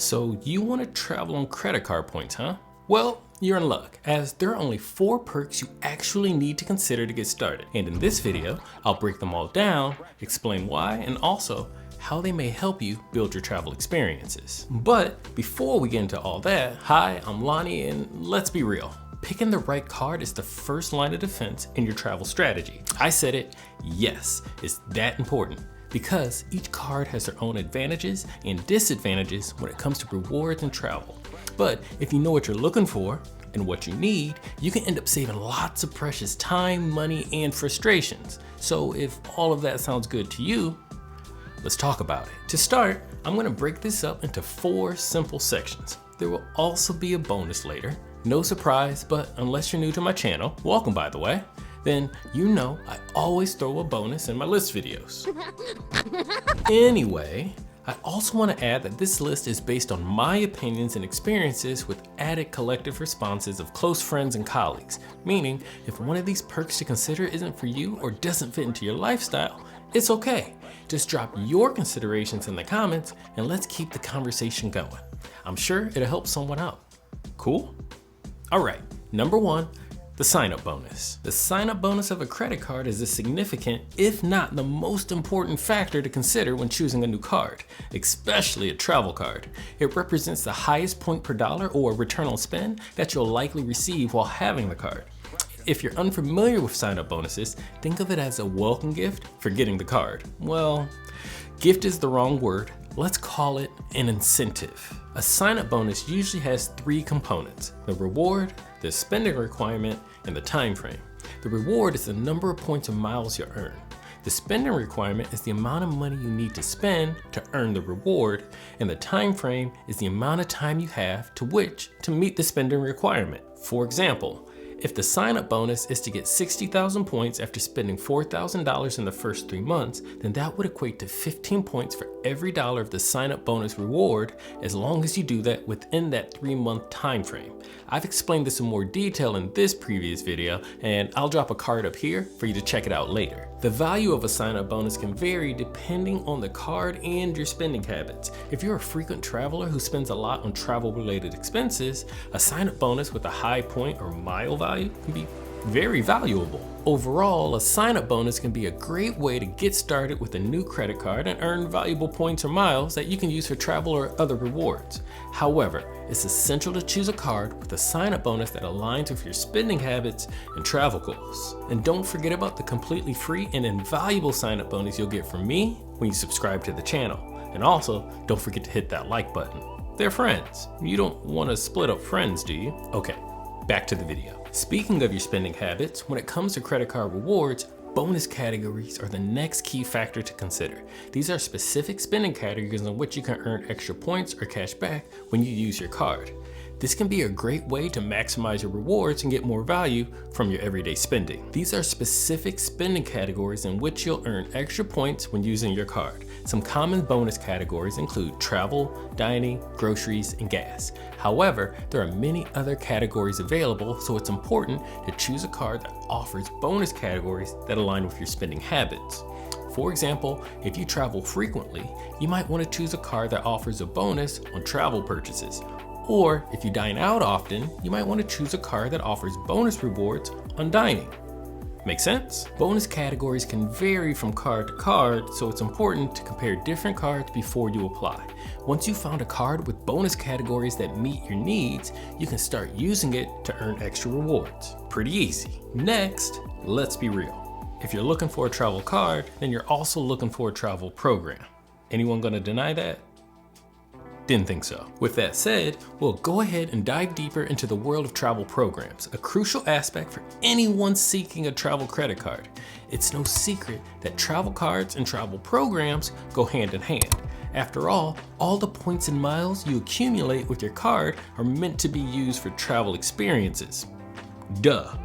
So you want to travel on credit card points, huh? Well, you're in luck, as there are only 4 perks you actually need to consider to get started. And in this video, I'll break them all down, explain why, and also how they may help you build your travel experiences. But before we get into all that, hi, I'm Lonnie, and let's be real. Picking the right card is the first line of defense in your travel strategy. I said it, yes, it's that important. Because each card has their own advantages and disadvantages when it comes to rewards and travel. But if you know what you're looking for and what you need, you can end up saving lots of precious time, money, and frustrations. So if all of that sounds good to you, let's talk about it. To start, I'm gonna break this up into 4 simple sections. There will also be a bonus later. No surprise, but unless you're new to my channel, welcome by the way, then you know I always throw a bonus in my list videos. Anyway, I also want to add that this list is based on my opinions and experiences with added collective responses of close friends and colleagues, meaning if one of these perks to consider isn't for you or doesn't fit into your lifestyle, it's okay. Just drop your considerations in the comments and let's keep the conversation going. I'm sure it'll help someone out. Cool? All right, number 1, the sign-up bonus. The sign-up bonus of a credit card is a significant, if not the most important factor to consider when choosing a new card, especially a travel card. It represents the highest point per dollar or return on spend that you'll likely receive while having the card. If you're unfamiliar with sign-up bonuses, think of it as a welcome gift for getting the card. Well, gift is the wrong word. Let's call it an incentive. A sign-up bonus usually has 3 components: the reward, the spending requirement, and the time frame. The reward is the number of points or miles you earn. The spending requirement is the amount of money you need to spend to earn the reward, and the time frame is the amount of time you have to meet the spending requirement. For example, if the sign-up bonus is to get 60,000 points after spending $4,000 in the first 3 months, then that would equate to 15 points for every dollar of the sign-up bonus reward, as long as you do that within that 3-month time frame. I've explained this in more detail in this previous video, and I'll drop a card up here for you to check it out later. The value of a sign-up bonus can vary depending on the card and your spending habits. If you're a frequent traveler who spends a lot on travel-related expenses, a sign-up bonus with a high point or mile value can be very valuable. Overall, a sign-up bonus can be a great way to get started with a new credit card and earn valuable points or miles that you can use for travel or other rewards. However, it's essential to choose a card with a sign-up bonus that aligns with your spending habits and travel goals. And don't forget about the completely free and invaluable sign-up bonus you'll get from me when you subscribe to the channel. And also, don't forget to hit that like button. They're friends. You don't want to split up friends, do you? Okay, back to the video. Speaking of your spending habits, when it comes to credit card rewards, bonus categories are the next key factor to consider. These are specific spending categories in which you can earn extra points or cash back when you use your card. This can be a great way to maximize your rewards and get more value from your everyday spending. These are specific spending categories in which you'll earn extra points when using your card. Some common bonus categories include travel, dining, groceries, and gas. However, there are many other categories available, so it's important to choose a card that offers bonus categories that align with your spending habits. For example, if you travel frequently, you might want to choose a card that offers a bonus on travel purchases. Or if you dine out often, you might want to choose a card that offers bonus rewards on dining. Make sense? Bonus categories can vary from card to card, so it's important to compare different cards before you apply. Once you've found a card with bonus categories that meet your needs, you can start using it to earn extra rewards. Pretty easy. Next, let's be real. If you're looking for a travel card, then you're also looking for a travel program. Anyone gonna deny that? Didn't think so. With that said, we'll go ahead and dive deeper into the world of travel programs, a crucial aspect for anyone seeking a travel credit card. It's no secret that travel cards and travel programs go hand in hand. After all the points and miles you accumulate with your card are meant to be used for travel experiences. Duh.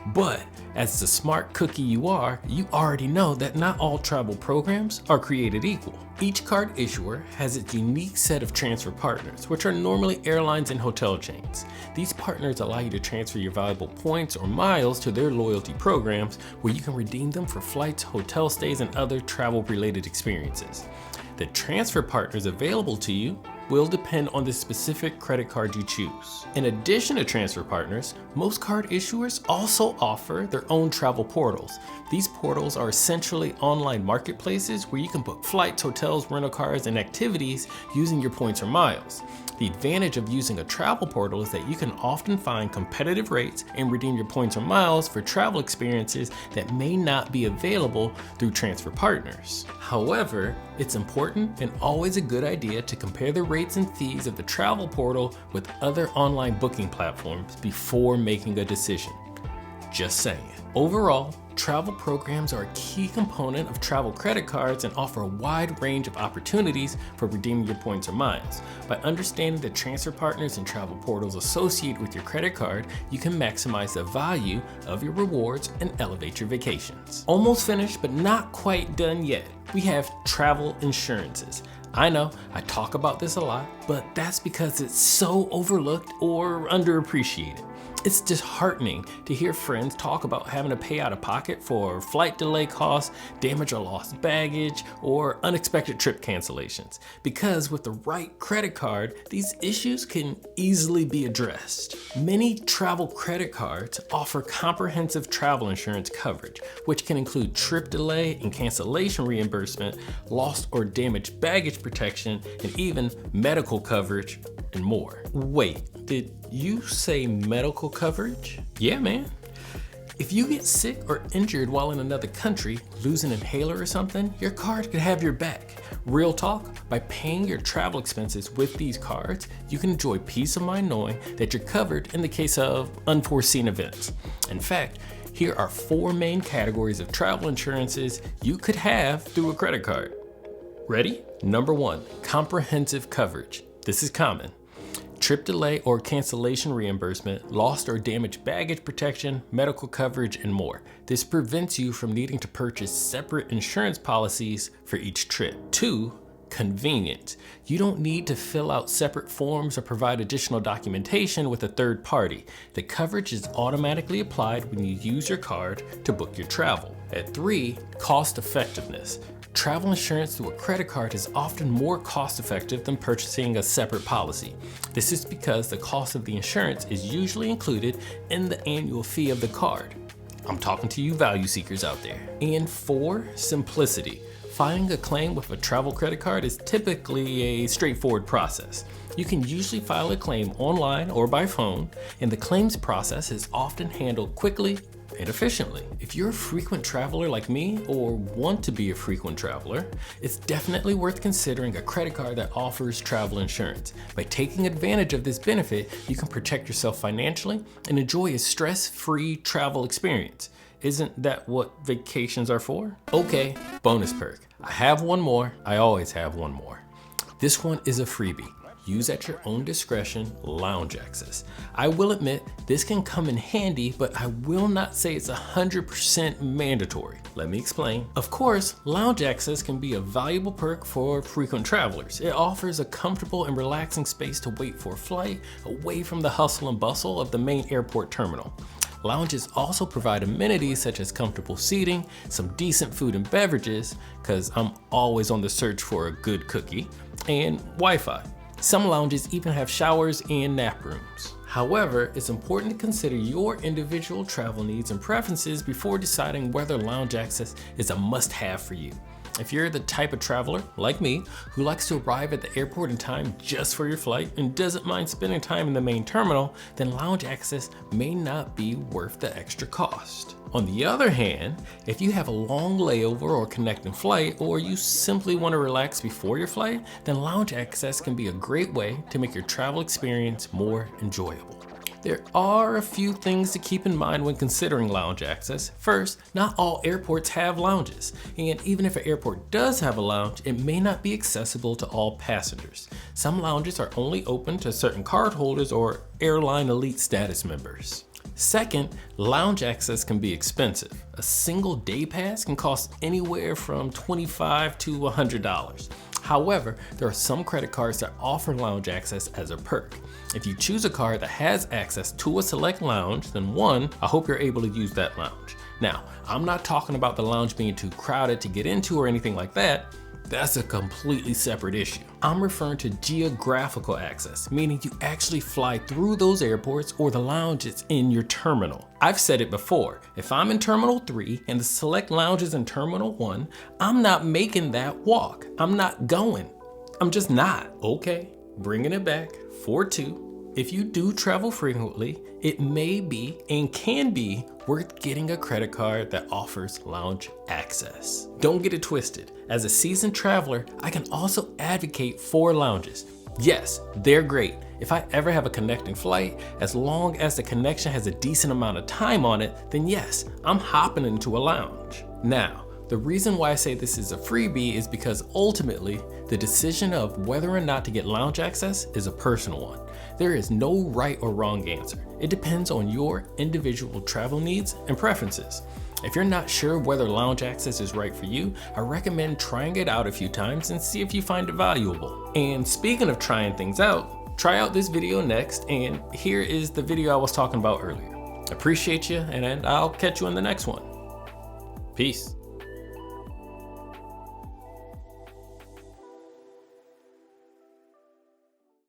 But as the smart cookie you are, you already know that not all travel programs are created equal. Each card issuer has its unique set of transfer partners, which are normally airlines and hotel chains. These partners allow you to transfer your valuable points or miles to their loyalty programs, where you can redeem them for flights, hotel stays, and other travel-related experiences. The transfer partners available to you will depend on the specific credit card you choose. In addition to transfer partners, most card issuers also offer their own travel portals. These portals are essentially online marketplaces where you can book flights, hotels, rental cars, and activities using your points or miles. The advantage of using a travel portal is that you can often find competitive rates and redeem your points or miles for travel experiences that may not be available through transfer partners. However, it's important and always a good idea to compare the rates and fees of the travel portal with other online booking platforms before making a decision. Just saying. Overall, travel programs are a key component of travel credit cards and offer a wide range of opportunities for redeeming your points or miles. By understanding the transfer partners and travel portals associated with your credit card, you can maximize the value of your rewards and elevate your vacations. Almost finished, but not quite done yet. We have travel insurances. I know, I talk about this a lot, but that's because it's so overlooked or underappreciated. It's disheartening to hear friends talk about having to pay out of pocket for flight delay costs, damage or lost baggage, or unexpected trip cancellations. Because with the right credit card, these issues can easily be addressed. Many travel credit cards offer comprehensive travel insurance coverage, which can include trip delay and cancellation reimbursement, lost or damaged baggage protection, and even medical coverage and more. Wait, did you say medical coverage? Yeah, man. If you get sick or injured while in another country, lose an inhaler or something, your card could have your back. Real talk, by paying your travel expenses with these cards, you can enjoy peace of mind knowing that you're covered in the case of unforeseen events. In fact, here are 4 main categories of travel insurances you could have through a credit card. Ready? Number 1, comprehensive coverage. This is common. Trip delay or cancellation reimbursement, lost or damaged baggage protection, medical coverage, and more. This prevents you from needing to purchase separate insurance policies for each trip. 2, convenient. You don't need to fill out separate forms or provide additional documentation with a third party. The coverage is automatically applied when you use your card to book your travel. At 3, cost effectiveness. Travel insurance through a credit card is often more cost effective than purchasing a separate policy. This is because the cost of the insurance is usually included in the annual fee of the card. I'm talking to you value seekers out there. And 4, simplicity. Filing a claim with a travel credit card is typically a straightforward process. You can usually file a claim online or by phone, and the claims process is often handled quickly and efficiently. If you're a frequent traveler like me or want to be a frequent traveler, it's definitely worth considering a credit card that offers travel insurance. By taking advantage of this benefit, you can protect yourself financially and enjoy a stress-free travel experience. Isn't that what vacations are for? Okay, bonus perk. I have one more. I always have one more. This one is a freebie. Use at your own discretion lounge access. I will admit this can come in handy, but I will not say it's 100% mandatory. Let me explain. Of course, lounge access can be a valuable perk for frequent travelers. It offers a comfortable and relaxing space to wait for a flight away from the hustle and bustle of the main airport terminal. Lounges also provide amenities such as comfortable seating, some decent food and beverages, because I'm always on the search for a good cookie, and Wi-Fi. Some lounges even have showers and nap rooms. However, it's important to consider your individual travel needs and preferences before deciding whether lounge access is a must-have for you. If you're the type of traveler, like me, who likes to arrive at the airport in time just for your flight and doesn't mind spending time in the main terminal, then lounge access may not be worth the extra cost. On the other hand, if you have a long layover or connecting flight, or you simply want to relax before your flight, then lounge access can be a great way to make your travel experience more enjoyable. There are a few things to keep in mind when considering lounge access. First, not all airports have lounges, and even if an airport does have a lounge, it may not be accessible to all passengers. Some lounges are only open to certain cardholders or airline elite status members. Second, lounge access can be expensive. A single day pass can cost anywhere from $25 to $100. However, there are some credit cards that offer lounge access as a perk. If you choose a card that has access to a select lounge, then one, I hope you're able to use that lounge. Now, I'm not talking about the lounge being too crowded to get into or anything like that. that's a completely separate issue. I'm referring to geographical access, meaning you actually fly through those airports or the lounges in your terminal. I've said it before, if I'm in Terminal 3 and the select lounge is in Terminal 1, I'm not making that walk. I'm not going. I'm just not. Okay, bringing it back for 2. If you do travel frequently, it may be and can be worth getting a credit card that offers lounge access. Don't get it twisted. As a seasoned traveler, I can also advocate for lounges. Yes, they're great. If I ever have a connecting flight, as long as the connection has a decent amount of time on it, then yes, I'm hopping into a lounge. Now, the reason why I say this is a freebie is because ultimately, the decision of whether or not to get lounge access is a personal one. There is no right or wrong answer. It depends on your individual travel needs and preferences. If you're not sure whether lounge access is right for you, I recommend trying it out a few times and see if you find it valuable. And speaking of trying things out, try out this video next, and here is the video I was talking about earlier. Appreciate you, and I'll catch you in the next one. Peace.